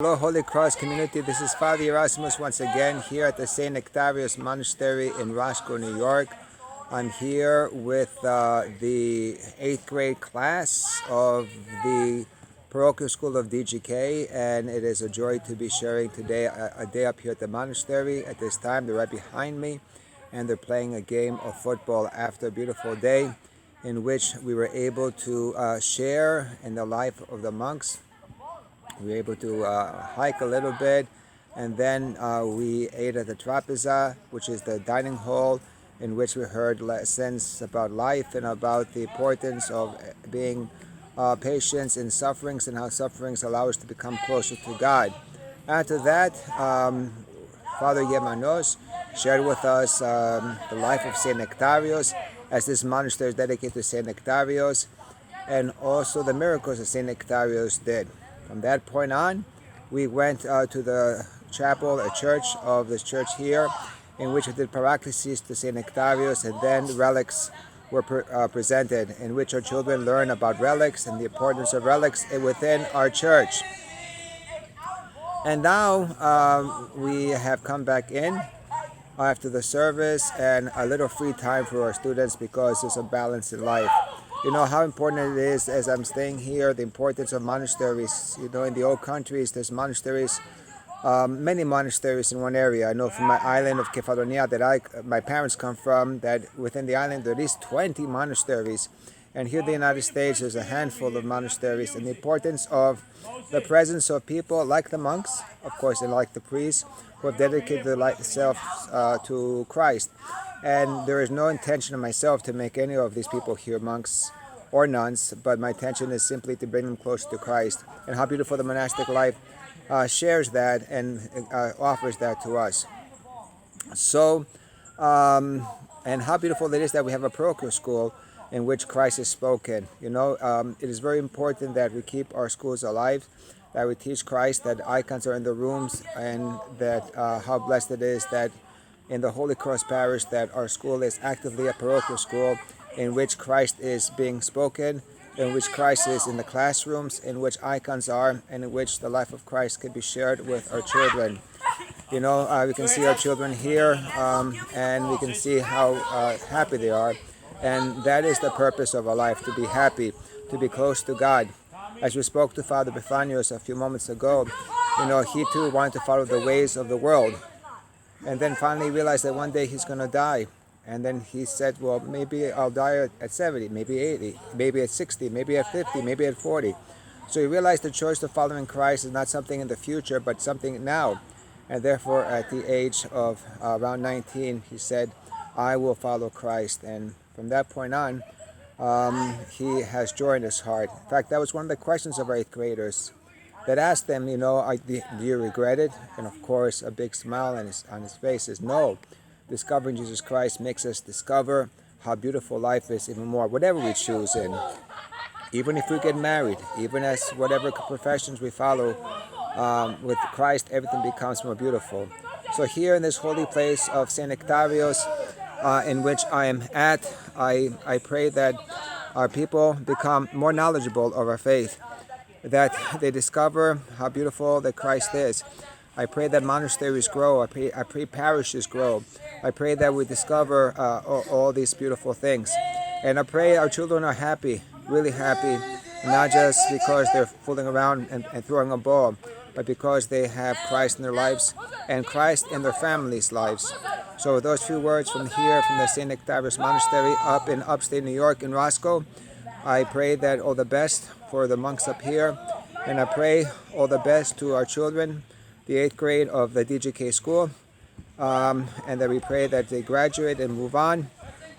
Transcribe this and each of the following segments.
Hello, Holy Cross community. This is Father Gerasimos once again here at the St. Nectarios Monastery in Roscoe, New York. I'm here with the 8th grade class of the parochial school of DGK, and it is a joy to be sharing today a day up here at the monastery. At this time, they're right behind me, and they're playing a game of football after a beautiful day in which we were able to share in the life of the monks. We were able to hike a little bit, and then we ate at the trapeza, which is the dining hall, in which we heard lessons about life and about the importance of being patient in sufferings and how sufferings allow us to become closer to God. After that, Father Gerasimos shared with us the life of St. Nectarios, as this monastery is dedicated to St. Nectarios, and also the miracles that St. Nectarios did. From that point on, we went to the chapel, a church of this church here, in which we did paraclesis to St. Nectarios, and then relics were presented, in which our children learn about relics and the importance of relics within our church. And now we have come back in after the service and a little free time for our students because there's a balance in life. You know how important it is, as I'm staying here, the importance of monasteries. You know, in the old countries, there's monasteries, many monasteries in one area. I know from my island of Kefalonia that my parents come from, that within the island there is 20 monasteries. And here in the United States, there's a handful of monasteries. And the importance of the presence of people like the monks, of course, and like the priests, who have dedicated themselves to Christ. And there is no intention of myself to make any of these people here monks or nuns, but my intention is simply to bring them closer to Christ. And how beautiful the monastic life shares that and offers that to us. So, and how beautiful it is that we have a parochial school in which Christ is spoken. You know, it is very important that we keep our schools alive, that we teach Christ, that icons are in the rooms, and that how blessed it is that in the Holy Cross Parish that our school is actively a parochial school in which Christ is being spoken, in which Christ is in the classrooms, in which icons are, and in which the life of Christ can be shared with our children. You know, we can see our children here, and we can see how happy they are. And that is the purpose of our life, to be happy, to be close to God. As we spoke to Father Bethanios a few moments ago, you know, he too wanted to follow the ways of the world. And then finally realized that one day he's going to die. And then he said, well, maybe I'll die at 70, maybe 80, maybe at 60, maybe at 50, maybe at 40. So he realized the choice of following Christ is not something in the future, but something now. And therefore, at the age of around 19, he said, I will follow Christ. And from that point on, he has joy in his heart. In fact, that was one of the questions of our 8th graders that asked them, you know, do you regret it? And of course, a big smile on his face is no. Discovering Jesus Christ makes us discover how beautiful life is even more, whatever we choose in. Even if we get married, even as whatever professions we follow, with Christ, everything becomes more beautiful. So here in this holy place of St. Nectarios, in which I am at, I pray that our people become more knowledgeable of our faith, that they discover how beautiful that Christ is. I pray that monasteries grow. I pray parishes grow. I pray that we discover all these beautiful things. And I pray our children are happy, really happy, not just because they're fooling around and throwing a ball, but because they have Christ in their lives and Christ in their families' lives. So with those few words from here, from the St. Nectarios Monastery up in upstate New York in Roscoe, I pray that all the best for the monks up here, and I pray all the best to our children, the 8th grade of the DGK school, and that we pray that they graduate and move on,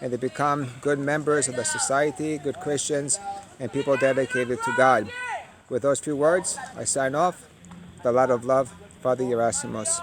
and they become good members of the society, good Christians, and people dedicated to God. With those few words, I sign off. The light of love, Father Gerasimos.